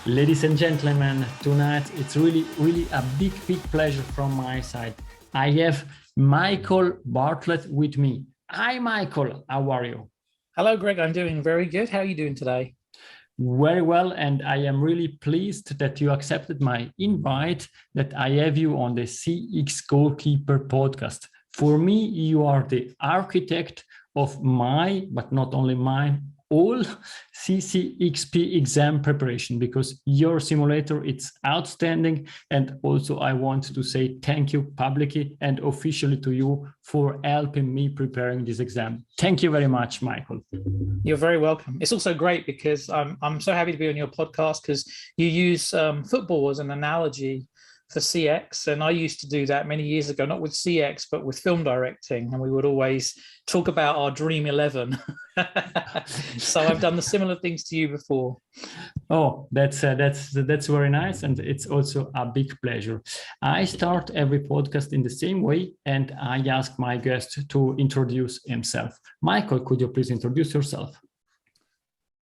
Ladies and gentlemen, tonight it's really a big pleasure from my side. I have Michael Bartlett with me. Hi, Michael. How are you? Hello, Greg. I'm doing very good. How are you doing today? Very well, and I am really pleased that you accepted my invite, that I have you on the CX Goalkeeper podcast. For me, you are the architect of but not only mine, all CCXP exam preparation, because your simulator, it's outstanding. And also I want to say thank you publicly and officially to you for helping me preparing this exam. Thank you very much, Michael. You're very welcome. It's also great because I'm so happy to be on your podcast because you use football as an analogy for CX. And I used to do that many years ago, not with CX, but with film directing. And we would always talk about our Dream 11. So I've done the similar things to you before. Oh, that's very nice. And it's also a big pleasure. I start every podcast in the same way. And I ask my guest to introduce himself. Michael, could you please introduce yourself?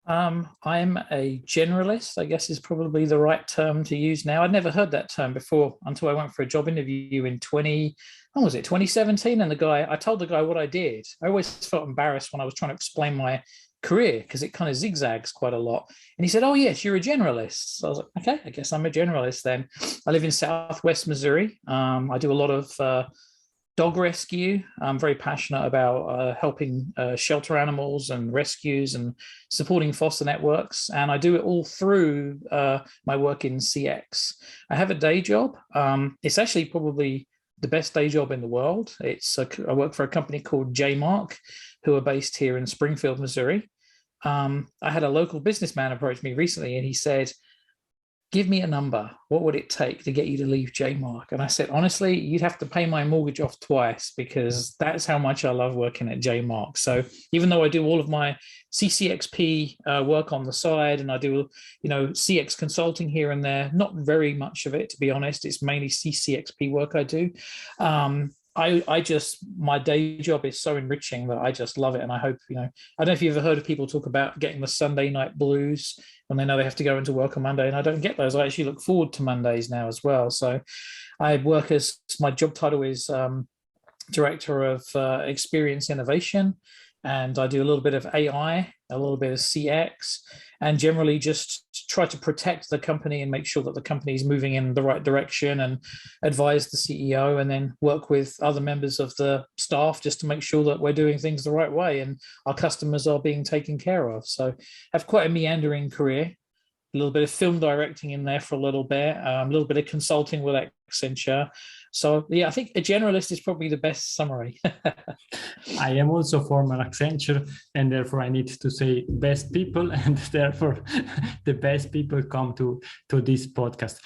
I'm a generalist, I guess is probably the right term to use now. I'd never heard that term before until I went for a job interview in 2017. And I told the guy what I did. I always felt embarrassed when I was trying to explain my career because it kind of zigzags quite a lot. And he said, "Oh, yes, you're a generalist." So I was like, okay, I guess I'm a generalist then. I live in Southwest Missouri. I do a lot of dog rescue. I'm very passionate about helping shelter animals and rescues and supporting foster networks. And I do it all through my work in CX. I have a day job. It's actually probably the best day job in the world. I work for a company called JMARK, who are based here in Springfield, Missouri. I had a local businessman approach me recently and he said, "Give me a number. What would it take to get you to leave JMARK?" And I said, honestly, you'd have to pay my mortgage off twice because that's how much I love working at JMARK. So even though I do all of my CCXP work on the side and I do, CX consulting here and there, not very much of it, to be honest. It's mainly CCXP work I do. My day job is so enriching that I just love it. And I hope, I don't know if you've ever heard of people talk about getting the Sunday night blues when they know they have to go into work on Monday. And I don't get those. I actually look forward to Mondays now as well. So I work my job title is Director of Experience Innovation. And I do a little bit of AI, a little bit of CX, and generally just try to protect the company and make sure that the company is moving in the right direction and advise the CEO and then work with other members of the staff just to make sure that we're doing things the right way and our customers are being taken care of. So I have quite a meandering career, a little bit of film directing in there for a little bit, a little bit of consulting with Accenture. So yeah, I think a generalist is probably the best summary. I am also from Accenture, and therefore I need to say best people, and therefore the best people come to this podcast.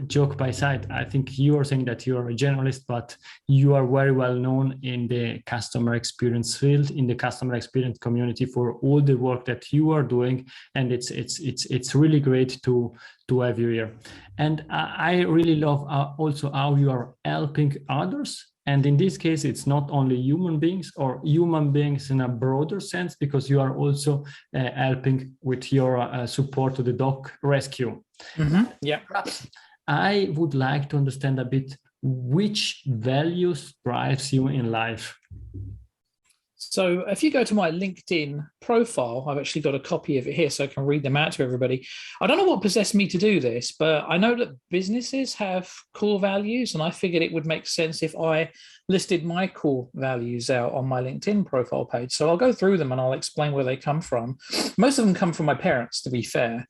Joke by side, I think you are saying that you are a generalist, but you are very well known in the customer experience field, in the customer experience community for all the work that you are doing, and it's really great to have you here. And I really love also how you are helping others. And in this case, it's not only human beings or human beings in a broader sense, because you are also helping with your support to the dog rescue. Mm-hmm. Yeah. I would like to understand a bit which values drives you in life. So if you go to my LinkedIn profile, I've actually got a copy of it here so I can read them out to everybody. I don't know what possessed me to do this, but I know that businesses have core values, and I figured it would make sense if I listed my core values out on my LinkedIn profile page. So I'll go through them and I'll explain where they come from. Most of them come from my parents, to be fair.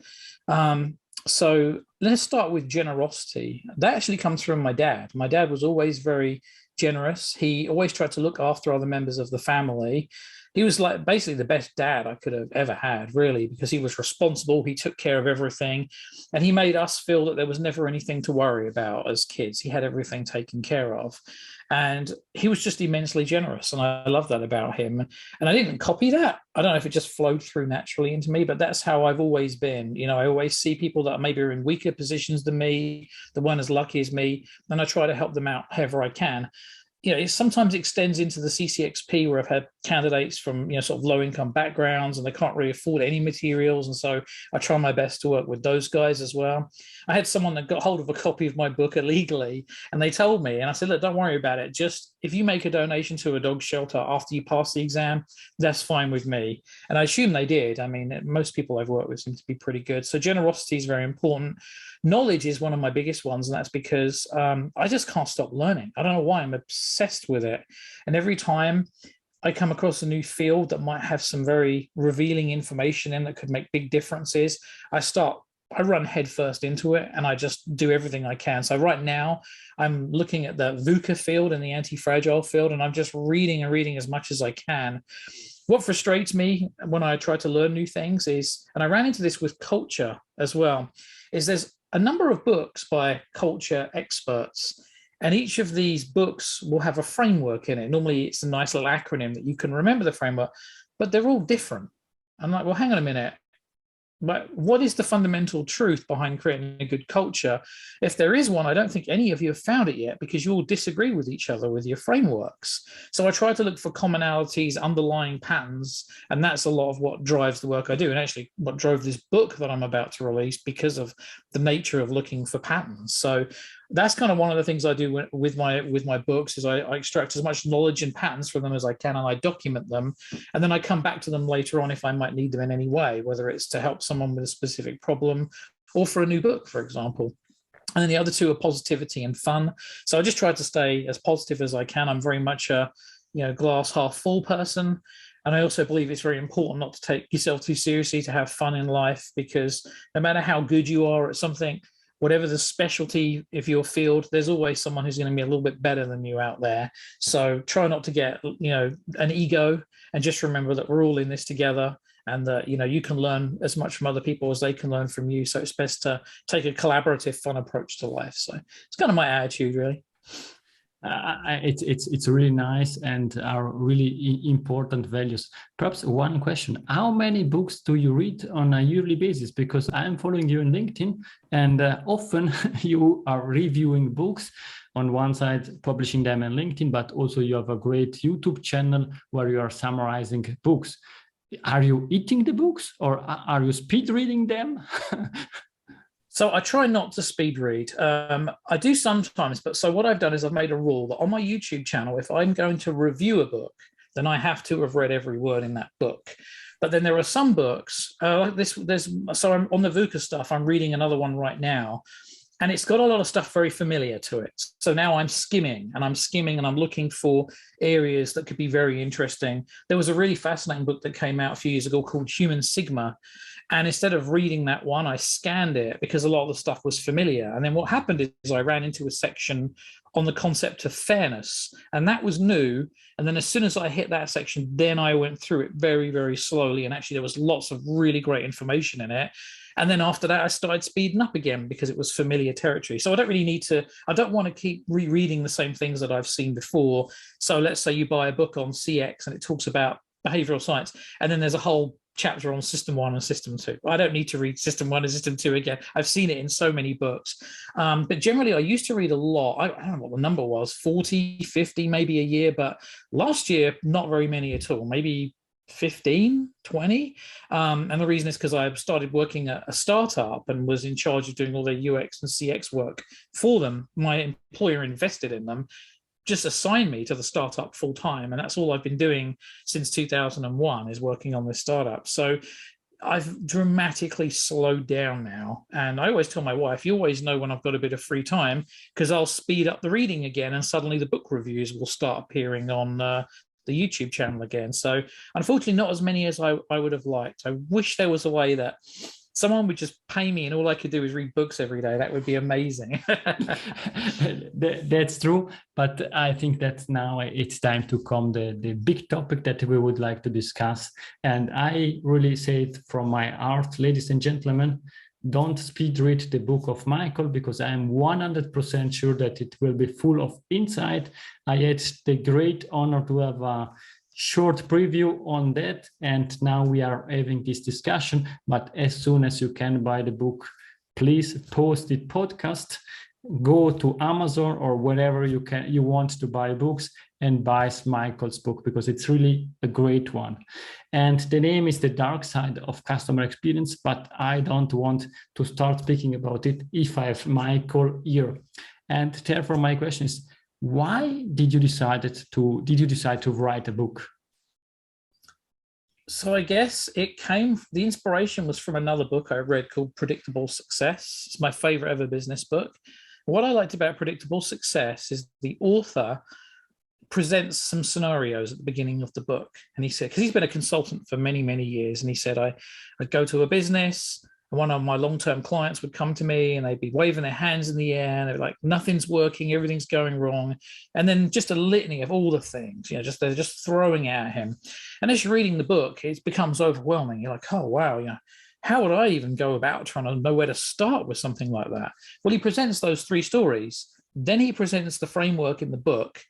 So let's start with generosity. That actually comes from my dad. My dad was always very generous. He always tried to look after other members of the family. He was like basically the best dad I could have ever had, really, because he was responsible. He took care of everything, and he made us feel that there was never anything to worry about as kids. He had everything taken care of, and he was just immensely generous, and I love that about him. And I didn't copy that. I don't know if it just flowed through naturally into me, but that's how I've always been. I always see people that maybe are in weaker positions than me, that weren't as lucky as me, and I try to help them out however I can. It sometimes extends into the CCXP, where I've had candidates from, sort of low income backgrounds, and they can't really afford any materials. And so I try my best to work with those guys as well. I had someone that got hold of a copy of my book illegally, and they told me, and I said, look, don't worry about it. Just if you make a donation to a dog shelter after you pass the exam, that's fine with me. And I assume they did. I mean, most people I've worked with seem to be pretty good. So generosity is very important. Knowledge is one of my biggest ones, and that's because I just can't stop learning. I don't know why. I'm obsessed with it. And every time I come across a new field that might have some very revealing information in that could make big differences, I run headfirst into it, and I just do everything I can. So right now I'm looking at the VUCA field and the anti-fragile field, and I'm just reading and reading as much as I can. What frustrates me when I try to learn new things is, and I ran into this with culture as well, is there's a number of books by culture experts, and each of these books will have a framework in it. Normally it's a nice little acronym that you can remember the framework, but they're all different. I'm like, well, hang on a minute. But what is the fundamental truth behind creating a good culture? If there is one, I don't think any of you have found it yet, because you all disagree with each other with your frameworks. So I try to look for commonalities, underlying patterns, and that's a lot of what drives the work I do. And actually what drove this book that I'm about to release, because of the nature of looking for patterns. So that's kind of one of the things I do with my books, is I extract as much knowledge and patterns from them as I can, and I document them, and then I come back to them later on if I might need them in any way, whether it's to help someone with a specific problem or for a new book, for example. And then the other two are positivity and fun. So I just try to stay as positive as I can. I'm very much a glass half full person. And I also believe it's very important not to take yourself too seriously, to have fun in life, because no matter how good you are at something, whatever the specialty of your field, there's always someone who's going to be a little bit better than you out there. So try not to get, an ego, and just remember that we're all in this together, and that, you can learn as much from other people as they can learn from you. So it's best to take a collaborative, fun approach to life. So it's kind of my attitude, really. It's really nice, and are really important values. Perhaps one question: how many books do you read on a yearly basis? Because I'm following you on LinkedIn, and often you are reviewing books on one side, publishing them on LinkedIn, but also you have a great YouTube channel where you are summarizing books. Are you eating the books, or are you speed reading them? So I try not to speed read. I do sometimes, but so what I've done is I've made a rule that on my YouTube channel, if I'm going to review a book, then I have to have read every word in that book. But then there are some books, so I'm on the VUCA stuff, I'm reading another one right now, and it's got a lot of stuff very familiar to it. So now I'm skimming and I'm looking for areas that could be very interesting. There was a really fascinating book that came out a few years ago called Human Sigma. And instead of reading that one, I scanned it because a lot of the stuff was familiar. And then what happened is I ran into a section on the concept of fairness, and that was new. And then as soon as I hit that section, then I went through it very, very slowly. And actually there was lots of really great information in it. And then after that, I started speeding up again because it was familiar territory. So I don't want to keep rereading the same things that I've seen before. So let's say you buy a book on CX and it talks about behavioral science, and then there's a whole chapter on system 1 and system 2. I don't need to read system 1 and system 2 again. I've seen it in so many books. But generally I used to read a lot. I don't know what the number was, 40, 50, maybe a year. But last year, not very many at all, maybe 15, 20. And the reason is because I started working at a startup and was in charge of doing all their UX and CX work for them. My employer invested in them, just assigned me to the startup full time. And that's all I've been doing since 2001, is working on this startup. So I've dramatically slowed down now. And I always tell my wife, you always know when I've got a bit of free time, because I'll speed up the reading again, and suddenly the book reviews will start appearing on the YouTube channel again. So unfortunately, not as many as I would have liked. I wish there was a way that someone would just pay me and all I could do is read books every day. That would be amazing. That's true. But I think that now it's time to come the big topic that we would like to discuss. And I really say it from my heart, ladies and gentlemen, don't speed read the book of Michael, because I am 100% sure that it will be full of insight. I had the great honor to have a short preview on that, and now we are having this discussion. But as soon as you can buy the book, please post the podcast, go to Amazon or wherever you want to buy books, and buys Michael's book, because it's really a great one. And the name is The Dark Side of Customer Experience, but I don't want to start speaking about it if I have Michael here. And therefore my question is, why did you decide to write a book? So I guess the inspiration was from another book I read called Predictable Success. It's my favorite ever business book. What I liked about Predictable Success is the author presents some scenarios at the beginning of the book. And he said, because he's been a consultant for many, many years, and he said, I'd go to a business, and one of my long-term clients would come to me and they'd be waving their hands in the air and they're like, nothing's working, everything's going wrong. And then just a litany of all the things, they're just throwing at him. And as you're reading the book, it becomes overwhelming. You're like, oh, wow, how would I even go about trying to know where to start with something like that? Well, he presents those 3 stories. Then he presents the framework in the book.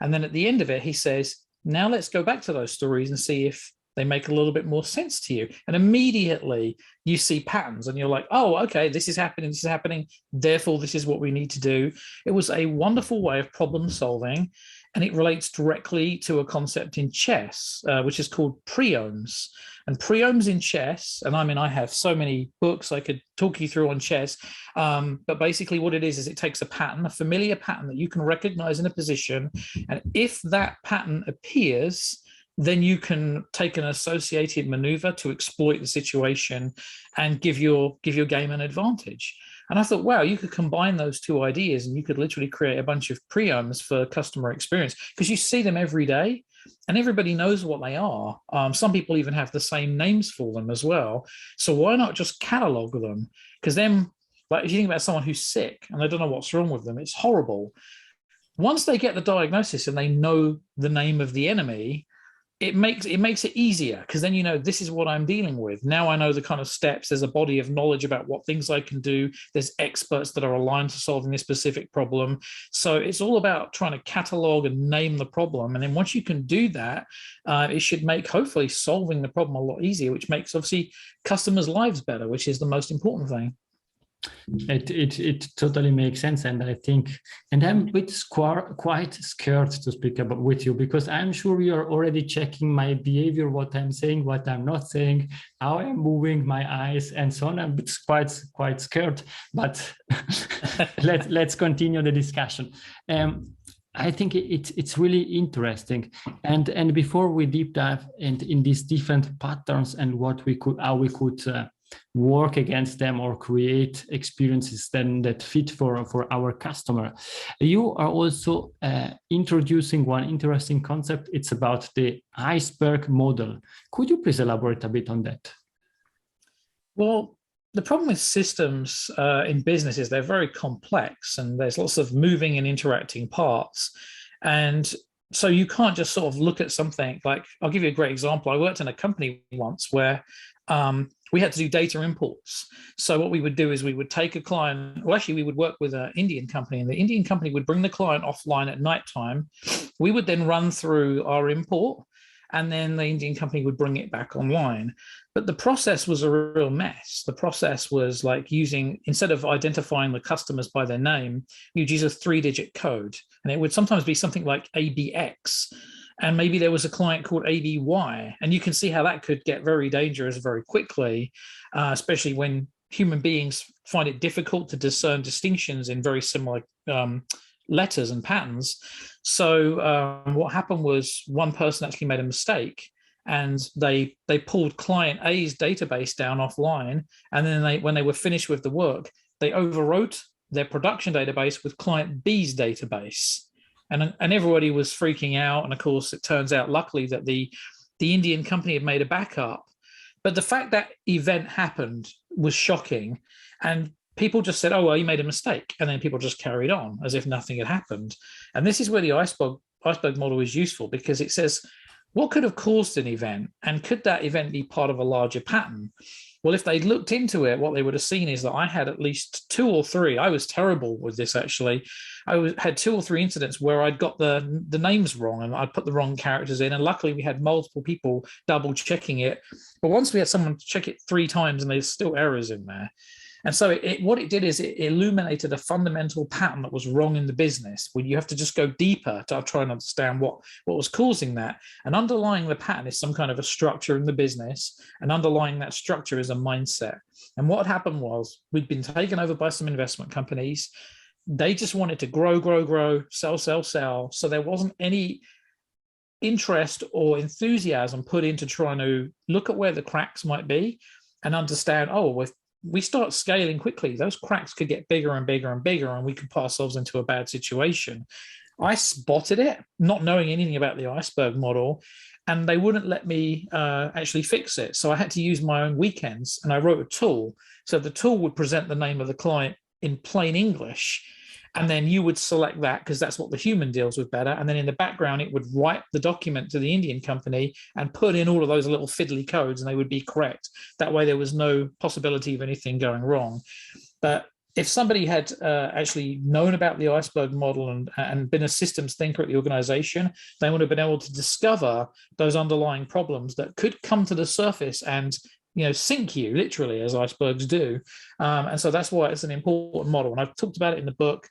And then at the end of it, he says, now let's go back to those stories and see if they make a little bit more sense to you. And immediately you see patterns and you're like, oh, okay, this is happening. Therefore, this is what we need to do. It was a wonderful way of problem solving. And it relates directly to a concept in chess, which is called priyomes. And priyomes in chess, and I have so many books I could talk you through on chess, but basically what it is it takes a pattern, a familiar pattern that you can recognize in a position. And if that pattern appears, then you can take an associated maneuver to exploit the situation and give your game an advantage. And I thought, wow, you could combine those 2 ideas and you could literally create a bunch of priyomes for customer experience, because you see them every day and everybody knows what they are. Some people even have the same names for them as well. So why not just catalog them? Because then, like, if you think about someone who's sick and they don't know what's wrong with them, it's horrible. Once they get the diagnosis and they know the name of the enemy, it makes it easier, because then this is what I'm dealing with. Now I know the kind of steps. There's a body of knowledge about what things I can do. There's experts that are aligned to solving this specific problem. So it's all about trying to catalog and name the problem. And then once you can do that, it should make hopefully solving the problem a lot easier, which makes obviously customers' lives better, which is the most important thing. It totally makes sense, and I think, and I'm quite scared to speak about with you, because I'm sure you're already checking my behavior, what I'm saying, what I'm not saying, how I'm moving my eyes, and so on. I'm quite scared, but let's continue the discussion. I think it's really interesting, and before we deep dive in these different patterns and how we could work against them or create experiences then that fit for our customer, you are also introducing one interesting concept. It's about the Iceberg Model. Could you please elaborate a bit on that? Well, the problem with systems in business is they're very complex and there's lots of moving and interacting parts. And so you can't just sort of look at something like, I'll give you a great example. I worked in a company once where we had to do data imports. So what we would do is we would take a client, well, actually we would work with an Indian company, and the Indian company would bring the client offline at nighttime. We would then run through our import, and then the Indian company would bring it back online. But the process was a real mess. The process was like instead of identifying the customers by their name, you'd use a 3-digit code. And it would sometimes be something like ABX. And maybe there was a client called ABY. And you can see how that could get very dangerous very quickly, especially when human beings find it difficult to discern distinctions in very similar letters and patterns. So what happened was one person actually made a mistake, and they pulled client A's database down offline. And then when they were finished with the work, they overwrote their production database with client B's database. And everybody was freaking out. And of course, it turns out, luckily, that the Indian company had made a backup. But the fact that event happened was shocking. And people just said, oh, well, you made a mistake. And then people just carried on as if nothing had happened. And this is where the Iceberg model is useful, because it says, what could have caused an event? And could that event be part of a larger pattern? Well, if they looked into it, what they would have seen is that I had at least 2 or 3. I was terrible with this, actually. I had 2 or 3 incidents where I'd got the names wrong and I'd put the wrong characters in. And luckily, we had multiple people double checking it. But once we had someone check it 3 times and there's still errors in there. And so what it did is it illuminated a fundamental pattern that was wrong in the business, where you have to just go deeper to try and understand what was causing that. And underlying the pattern is some kind of a structure in the business, and underlying that structure is a mindset. And what happened was we'd been taken over by some investment companies. They just wanted to grow, sell. So there wasn't any interest or enthusiasm put into trying to look at where the cracks might be and understand, oh, if we start scaling quickly, those cracks could get bigger and bigger and bigger, and we could put ourselves into a bad situation. I spotted it, not knowing anything about the Iceberg model, and they wouldn't let me actually fix it. So I had to use my own weekends, and I wrote a tool. So the tool would present the name of the client in plain English, and then you would select that because that's what the human deals with better. And then in the background, it would write the document to the Indian company and put in all of those little fiddly codes, and they would be correct. That way, there was no possibility of anything going wrong. But if somebody had actually known about the Iceberg model and been a systems thinker at the organization, they would have been able to discover those underlying problems that could come to the surface and sink you literally, as icebergs do. And so that's why it's an important model. And I've talked about it in the book.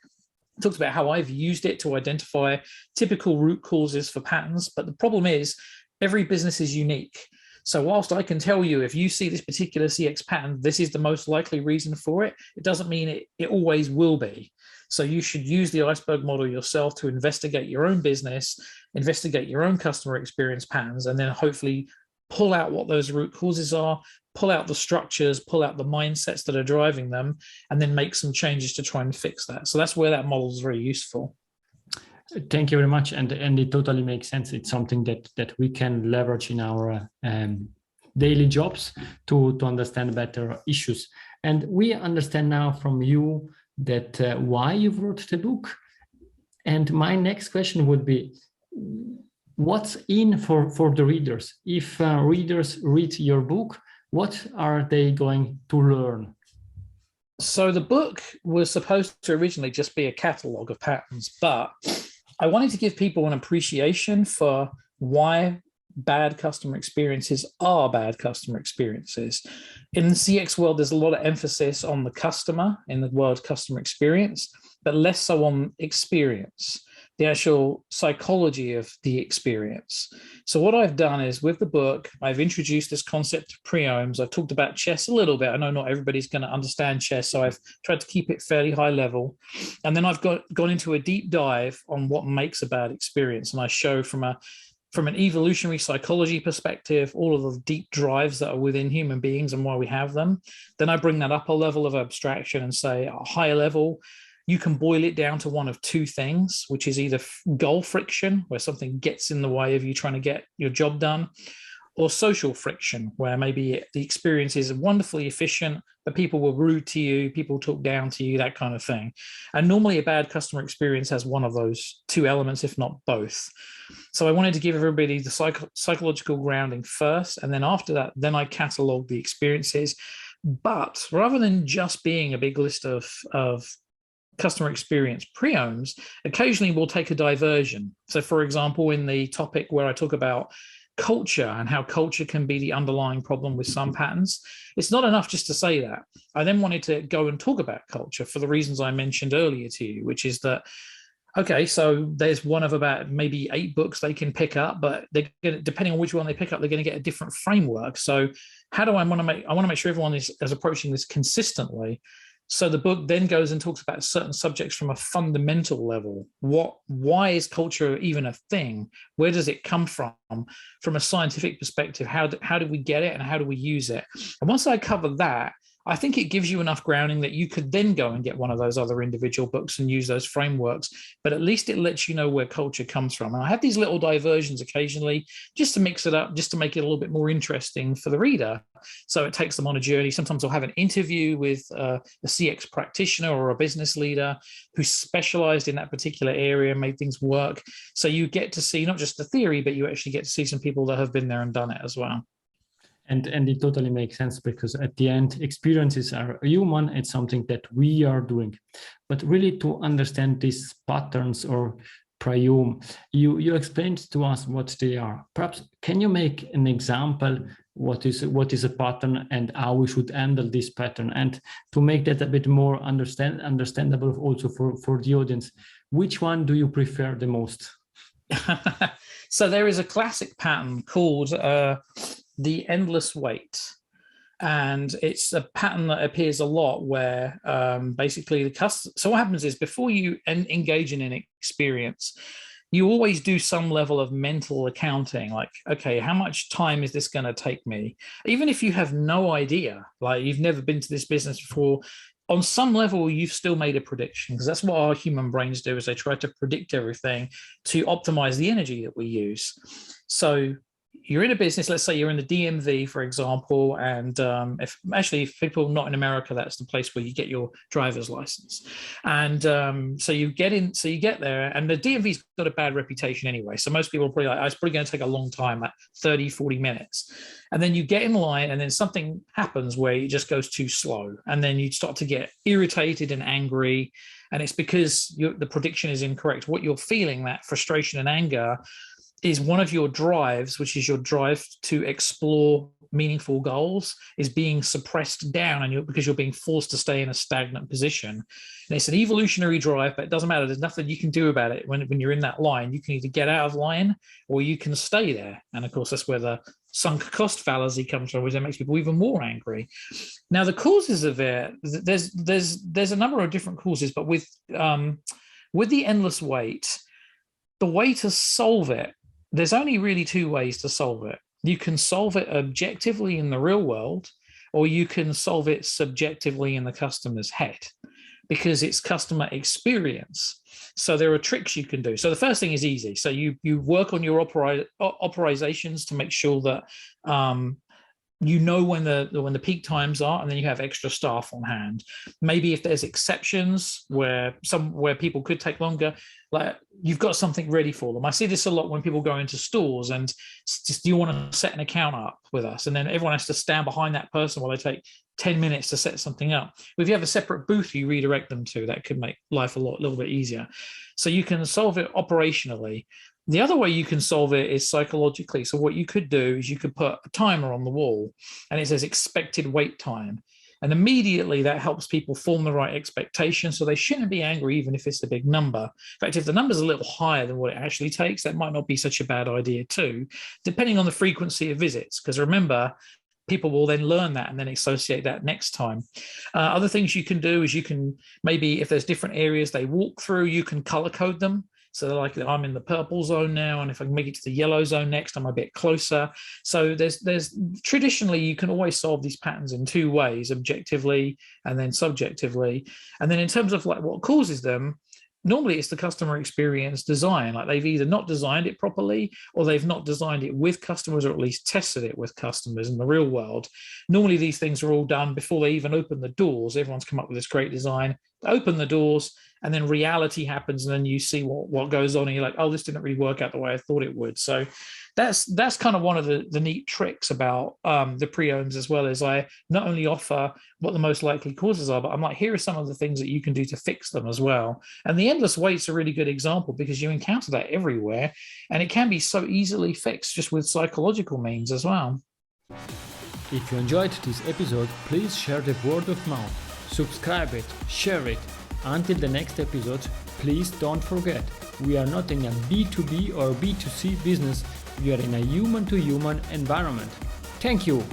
I talked about how I've used it to identify typical root causes for patterns. But the problem is every business is unique. So whilst I can tell you, if you see this particular CX pattern, this is the most likely reason for it, it doesn't mean it always will be. So you should use the Iceberg model yourself to investigate your own business, investigate your own customer experience patterns, and then hopefully pull out what those root causes are, pull out the structures, pull out the mindsets that are driving them, and then make some changes to try and fix that. So that's where that model is very useful. Thank you very much. And it totally makes sense. It's something that we can leverage in our daily jobs to understand better issues. And we understand now from you that why you wrote the book. And my next question would be, what's in for the readers? If readers read your book, what are they going to learn? So the book was supposed to originally just be a catalogue of patterns, but I wanted to give people an appreciation for why bad customer experiences are bad customer experiences. In the CX world, there's a lot of emphasis on the customer in the word customer experience, but less so on experience, the actual psychology of the experience. So what I've done is with the book, I've introduced this concept of priomes. I've talked about chess a little bit. I know not everybody's going to understand chess, so I've tried to keep it fairly high level. And then I've gone into a deep dive on what makes a bad experience. And I show from an evolutionary psychology perspective, all of the deep drives that are within human beings and why we have them. Then I bring that up a level of abstraction and say at a higher level, you can boil it down to one of two things, which is either goal friction, where something gets in the way of you trying to get your job done, or social friction, where maybe the experience is wonderfully efficient, but people were rude to you, people talk down to you, that kind of thing. And normally a bad customer experience has one of those two elements, if not both. So I wanted to give everybody the psychological grounding first, and then after that, then I catalog the experiences. But rather than just being a big list of customer experience priomes, occasionally we'll take a diversion. So for example, in the topic where I talk about culture and how culture can be the underlying problem with some patterns, it's not enough just to say that. I then wanted to go and talk about culture for the reasons I mentioned earlier to you, which is that, okay, so there's one of about maybe 8 books they can pick up, but they're gonna, depending on which one they pick up, they're going to get a different framework. So how do I want to make sure everyone is approaching this consistently? So the book then goes and talks about certain subjects from a fundamental level. Why is culture even a thing? Where does it come from? From a scientific perspective, how do we get it and how do we use it? And once I cover that, I think it gives you enough grounding that you could then go and get one of those other individual books and use those frameworks, but at least it lets you know where culture comes from. And I have these little diversions occasionally just to mix it up, just to make it a little bit more interesting for the reader. So it takes them on a journey. Sometimes I'll have an interview with a CX practitioner or a business leader who specialized in that particular area and made things work. So you get to see not just the theory, but you actually get to see some people that have been there and done it as well. And it totally makes sense, because at the end, experiences are human. It's something that we are doing. But really, to understand these patterns or priyome, you explained to us what they are. Perhaps can you make an example what is a pattern and how we should handle this pattern, and to make that a bit more understandable also for the audience. Which one do you prefer the most? So there is a classic pattern called the endless wait. And it's a pattern that appears a lot where basically the customer, so what happens is before you engage in an experience, you always do some level of mental accounting, like, okay, how much time is this going to take me? Even if you have no idea, like you've never been to this business before, on some level, you've still made a prediction, because that's what our human brains do, is they try to predict everything to optimize the energy that we use. So you're in a business, let's say you're in the DMV, for example, and if people not in America, that's the place where you get your driver's license. And so you get there, and the DMV's got a bad reputation anyway. So most people are probably like, oh, it's probably going to take a long time, like 30, 40 minutes. And then you get in line, and then something happens where it just goes too slow. And then you start to get irritated and angry. And it's because the prediction is incorrect. What you're feeling, that frustration and anger, is one of your drives, which is your drive to explore meaningful goals, is being suppressed down, and because you're being forced to stay in a stagnant position. And it's an evolutionary drive, but it doesn't matter. There's nothing you can do about it. When you're in that line, you can either get out of line or you can stay there. And of course, that's where the sunk cost fallacy comes from, which makes people even more angry. Now, the causes of it, there's a number of different causes, but with the endless wait, the way to solve it, there's only really two ways to solve it. You can solve it objectively in the real world, or you can solve it subjectively in the customer's head, because it's customer experience. So there are tricks you can do. So the first thing is easy. So you work on your operations to make sure that you know when the peak times are, and then you have extra staff on hand. Maybe if there's exceptions where people could take longer, like you've got something ready for them. I see this a lot when people go into stores and just, do you want to set an account up with us? And then everyone has to stand behind that person while they take 10 minutes to set something up. If you have a separate booth you redirect them to, that could make life a little bit easier. So you can solve it operationally. The other way you can solve it is psychologically. So what you could do is you could put a timer on the wall, and it says expected wait time. And immediately that helps people form the right expectation. So they shouldn't be angry even if it's a big number. In fact, if the number's a little higher than what it actually takes, that might not be such a bad idea too, depending on the frequency of visits. Because remember, people will then learn that and then associate that next time. Other things you can do is you can maybe, if there's different areas they walk through, you can color code them. So they're like, I'm in the purple zone now, and if I can make it to the yellow zone next, I'm a bit closer. So there's traditionally, you can always solve these patterns in two ways, objectively and then subjectively. And then in terms of like what causes them, normally it's the customer experience design. Like they've either not designed it properly, or they've not designed it with customers, or at least tested it with customers in the real world. Normally these things are all done before they even open the doors. Everyone's come up with this great design, open the doors, and then reality happens, and then you see what goes on, and you're like, oh, this didn't really work out the way I thought it would. So that's kind of one of the neat tricks about the priyomes, as well as I not only offer what the most likely causes are, but I'm like, here are some of the things that you can do to fix them as well. And the endless wait's a really good example, because you encounter that everywhere, and it can be so easily fixed just with psychological means as well. If you enjoyed this episode, please share the word of mouth, subscribe it, share it. Until the next episode, please don't forget, we are not in a B2B or B2C business, we are in a human-to-human environment. Thank you!